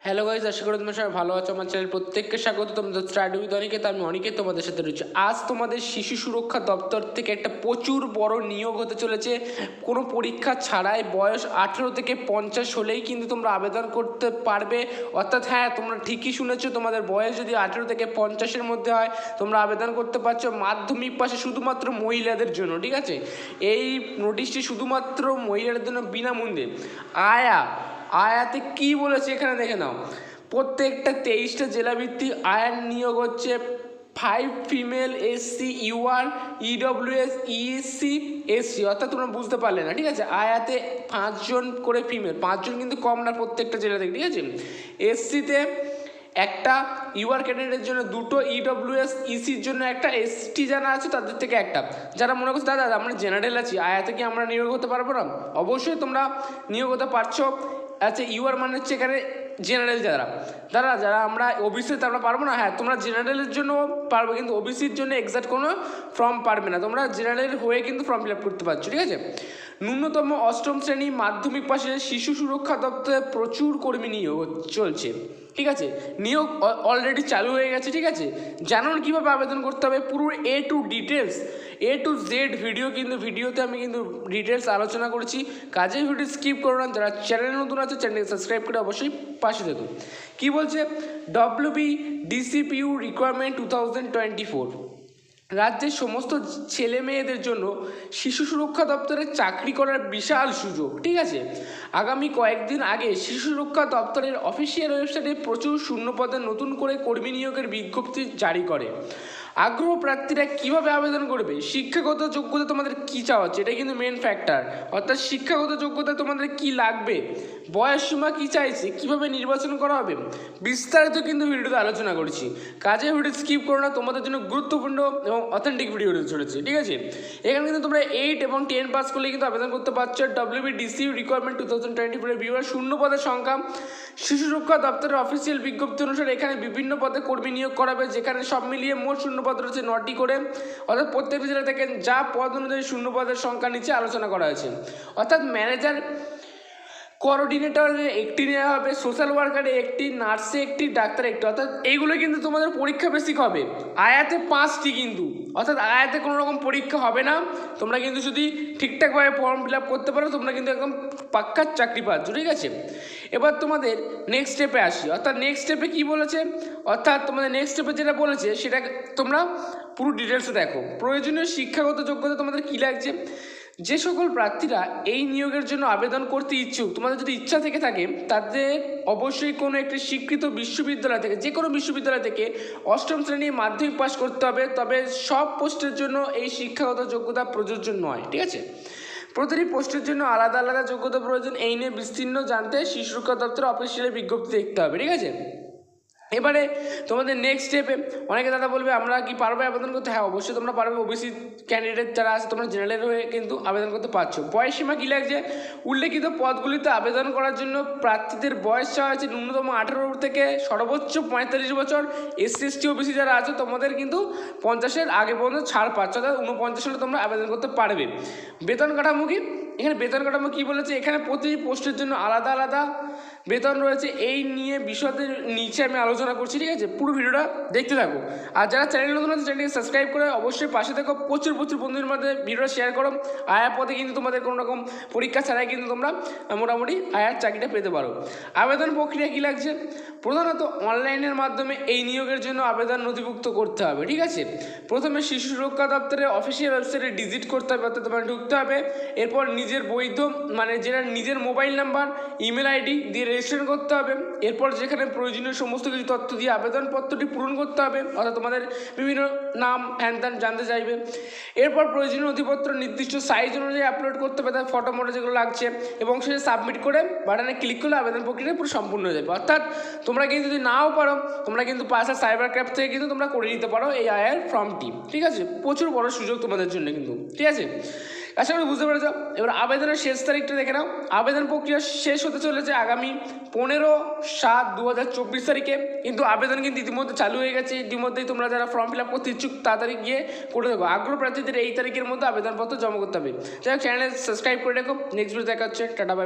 Hello guys, আশা করি তোমরা সবাই ভালো আছো। আমার চ্যানেল প্রত্যেককে স্বাগত। তোমাদের স্টাডি উইথ অনিকেত, আমি অনিকেত তোমাদের সাথে রয়েছে। আজ তোমাদের শিশু সুরক্ষা দপ্তর থেকে একটা প্রচুর বড় নিয়োগ হতে চলেছে। কোনো পরীক্ষা ছাড়াই বয়স 18 থেকে 50 হলেই কিন্তু তোমরা আবেদন করতে পারবে। অর্থাৎ হ্যাঁ, তোমরা ঠিকই শুনেছো, তোমাদের বয়স যদি 18 থেকে 50-এর মধ্যে হয় তোমরা আবেদন করতে পারছো। মাধ্যমিক পাশে শুধুমাত্র মহিলাদের জন্য, ঠিক আছে? এই নোটিশটি শুধুমাত্র মহিলাদের জন্য বিনামূল্যে। আয়াতে কি বলেছে এখানে দেখে নাও। প্রত্যেকটা 23টা জেলাভিত্তিক আয়ার নিয়োগ হচ্ছে। 5 female SC UR EWS ESC SC, অর্থাৎ তোমরা বুঝতে পারলে না, ঠিক আছে? আয়াতে 5 জন করে ফিমেল, 5 জন কিন্তু কম না প্রত্যেকটা জেলা থেকে, ঠিক আছে? এসসিতে একটা, ইউআর ক্যান্ডিডেটের জন্য 2টো, ইডব্লিউএস ইসির জন্য একটা, এসটি যারা আছে তাদের থেকে একটা। যারা মনে করছে দাদা আমরা জেনারেল আছি, আয়াতে কি আমরা নিয়োগ হতে পারবো না? অবশ্যই তোমরা নিয়োগ হতে পারছো। আচ্ছা, ইউআর মানে হচ্ছে এখানে জেনারেল যারা আমরা ওবিসিতে আমরা পারবো না। হ্যাঁ, তোমরা জেনারেলের জন্য পারবে, কিন্তু ওবিসির জন্য এক্সাক্ট কোনো ফর্ম পারবে না। তোমরা জেনারেল হয়ে কিন্তু ফর্ম ফিল আপ করতে পারছো, ঠিক আছে? ন্যূনতম 8ম শ্রেণী মাধ্যমিক পাশে শিশু সুরক্ষা দপ্তরে প্রচুর কর্মী নিয়োগ চলছে, ঠিক আছে? নিয়োগ অলরেডি চালু হয়ে গেছে, ঠিক আছে? জানুন কীভাবে আবেদন করতে হবে, পুরো A to Z ভিডিওতে আমি কিন্তু ডিটেলস আলোচনা করেছি। কাজেই ভিডিও স্কিপ করো না। যারা চ্যানেলে নতুন আছে চ্যানেলকে সাবস্ক্রাইব করে অবশ্যই পাশে দেখুন। কী বলছে? WBDCPU রিকোয়ারমেন্ট 2024, রাজ্যের সমস্ত ছেলে মেয়েদের জন্য শিশু সুরক্ষা দপ্তরে চাকরি করার বিশাল সুযোগ, ঠিক আছে? আগামী কয়েকদিন আগে শিশু সুরক্ষা দপ্তরের অফিসিয়াল ওয়েবসাইটে প্রচুর শূন্যপদে নতুন করে কর্মী নিয়োগের বিজ্ঞপ্তি জারি করে। আগ্রহ প্রার্থীরা কীভাবে আবেদন করবে, শিক্ষাগত যোগ্যতা তোমাদের কী চাওয়া হচ্ছে, এটা কিন্তু মেন ফ্যাক্টর। অর্থাৎ শিক্ষাগত যোগ্যতা তোমাদের কি লাগবে, বয়সসীমা কী চাইছে, কীভাবে নির্বাচন করা হবে, বিস্তারিত কিন্তু ভিডিওতে আলোচনা করছি। কাজে ভিডিও স্কিপ করো না, তোমাদের জন্য গুরুত্বপূর্ণ এবং অথেন্টিক ভিডিও চলেছে, ঠিক আছে? এখানে কিন্তু তোমরা 8 এবং 10 পাস করলে কিন্তু আবেদন করতে পারছো। WBDCPU রিকোয়ারমেন্ট 2024 বিভাগ শূন্য পদের সংখ্যা। শিশু সুরক্ষা দপ্তরের অফিসিয়াল বিজ্ঞপ্তি অনুসারে এখানে বিভিন্ন পদে কর্মী নিয়োগ করাবে, যেখানে সব মিলিয়ে মোট শূন্যপদ রয়েছে 9টি করে। অর্থাৎ প্রত্যেকটি জেলা থেকে যা পদ অনুযায়ী শূন্যপদের সংখ্যা নিচে আলোচনা করা হয়েছে। অর্থাৎ ম্যানেজার কোঅর্ডিনেটরে একটি নেওয়া হবে, সোশ্যাল ওয়ার্কারে একটি, নার্সে একটি, ডাক্তারে একটি। অর্থাৎ এইগুলো কিন্তু তোমাদের পরীক্ষা বেসিক হবে। আয়াতে 5টি কিন্তু, অর্থাৎ আয়াতে কোনো রকম পরীক্ষা হবে না। তোমরা কিন্তু যদি ঠিকঠাকভাবে ফর্ম ফিল আপ করতে পারো তোমরা কিন্তু একদম পাক্কা চাকরি পাচ্ছ, ঠিক আছে? এবার তোমাদের নেক্সট স্টেপে আসি। অর্থাৎ নেক্সট স্টেপে কী বলেছে, অর্থাৎ তোমাদের নেক্সট স্টেপে যেটা বলেছে সেটা তোমরা পুরো ডিটেলসে দেখো। প্রয়োজনীয় শিক্ষাগত যোগ্যতা তোমাদের কী লাগছে। যে সকল প্রার্থীরা এই নিয়োগের জন্য আবেদন করতে ইচ্ছুক, তোমাদের যদি ইচ্ছা থেকে থাকে তাদের অবশ্যই কোনো একটি স্বীকৃত বিশ্ববিদ্যালয় থেকে, যে কোনো বিশ্ববিদ্যালয় থেকে 8ম শ্রেণী মাধ্যমিক পাস করতে হবে। তবে সব পোস্টের জন্য এই শিক্ষাগত যোগ্যতা প্রযোজ্য নয়, ঠিক আছে? প্রতিটি পোস্টের জন্য আলাদা আলাদা যোগ্যতা প্রয়োজন। এই নিয়ে বিস্তীর্ণ জানতে শিশু সুরক্ষা দপ্তরের অফিসিয়াল বিজ্ঞপ্তি দেখতে হবে, ঠিক আছে? এবারে তোমাদের নেক্সট স্টেপে অনেকে দাদা বলবে আমরা কি পারবে আবেদন করতে? হ্যাঁ, অবশ্যই তোমরা পারবে। ওবিসি ক্যান্ডিডেট যারা আছে তোমরা জেনারেল হয়ে কিন্তু আবেদন করতে পারছো। বয়সসীমা কী লাগছে, উল্লেখিত পদগুলিতে আবেদন করার জন্য প্রার্থীদের বয়স চাওয়া হয়েছে ন্যূনতম 18 থেকে সর্বোচ্চ 45 বছর। এসসি এসটি ওবিসি যারা আছে তোমাদের কিন্তু 50-এর আগে পর্যন্ত ছাড় পাচ্ছ, অর্থাৎ 49 সালে তোমরা আবেদন করতে পারবে। বেতন কাঠামো কি, এখানে বেতন কাঠামো কী বলেছে, এখানে প্রতিটি পোস্টের জন্য আলাদা আলাদা বেতন রয়েছে। এই নিয়ে বিশদের নিচে আমি আলোচনা করছি, ঠিক আছে? পুরো ভিডিওটা দেখতে থাকো। আর যারা চ্যানেল নতুন আছে চ্যানেলকে সাবস্ক্রাইব করে অবশ্যই পাশে থেকো। প্রচুর বন্ধুদের মধ্যে ভিডিওটা শেয়ার করো। আয়ার পদে কিন্তু তোমাদের কোনো রকম পরীক্ষা ছাড়াই কিন্তু তোমরা মোটামুটি আয়ার চাকরিটা পেতে পারো। আবেদন প্রক্রিয়া কী লাগছে, প্রধানত অনলাইনের মাধ্যমে এই নিয়োগের জন্য আবেদন নথিভুক্ত করতে হবে, ঠিক আছে? প্রথমে শিশু সুরক্ষা দপ্তরের অফিসিয়াল ওয়েবসাইটে ভিজিট করতে হবে, অর্থাৎ তোমার ঢুকতে হবে। এরপর নিজের বৈধ যেটা নিজের মোবাইল নাম্বার, ইমেল আইডি দিয়ে রেজিস্ট্রেশন করতে হবে। এরপর যেখানে প্রয়োজনীয় সমস্ত কিছু তথ্য দিয়ে আবেদনপত্রটি পূরণ করতে হবে, অর্থাৎ তোমাদের বিভিন্ন নাম হ্যান ত্যান জানতে চাইবে। এরপর প্রয়োজনীয় নথিপত্র নির্দিষ্ট সাইজ অনুযায়ী আপলোড করতে হবে, তার ফটো মটো যেগুলো লাগছে, এবং সেটা সাবমিট করে বাটনে ক্লিক করলে আবেদন প্রক্রিয়া পুরো সম্পূর্ণ হয়ে যাবে। অর্থাৎ তোমরা কিন্তু যদি নাও পারো তোমরা কিন্তু পাশের সাইবার ক্যাফ থেকে কিন্তু তোমরা করে নিতে পারো এই আয়ের ফর্মটি, ঠিক আছে? প্রচুর বড় সুযোগ তোমাদের জন্য কিন্তু, ঠিক আছে? আশা করি বুঝতে পেরেছ। এবার আবেদনের শেষ তারিখটা দেখে নাও। আবেদন প্রক্রিয়া শেষ হতে চলেছে আগামী 15/7/2024 তারিখে। কিন্তু আবেদন কিন্তু ইতিমধ্যে চালু হয়ে গেছে। ইতিমধ্যেই তোমরা যারা ফর্ম ফিল আপ করতে ইচ্ছুক তাড়াতাড়ি গিয়ে করে দেবো। আগ্রহ প্রার্থীদের এই তারিখের মধ্যে আবেদনপত্র জমা করতে হবে। যাই হোক, চ্যানেলে সাবস্ক্রাইব করে রাখো। নেক্সট ভিডিও দেখা হচ্ছে। Tata bye.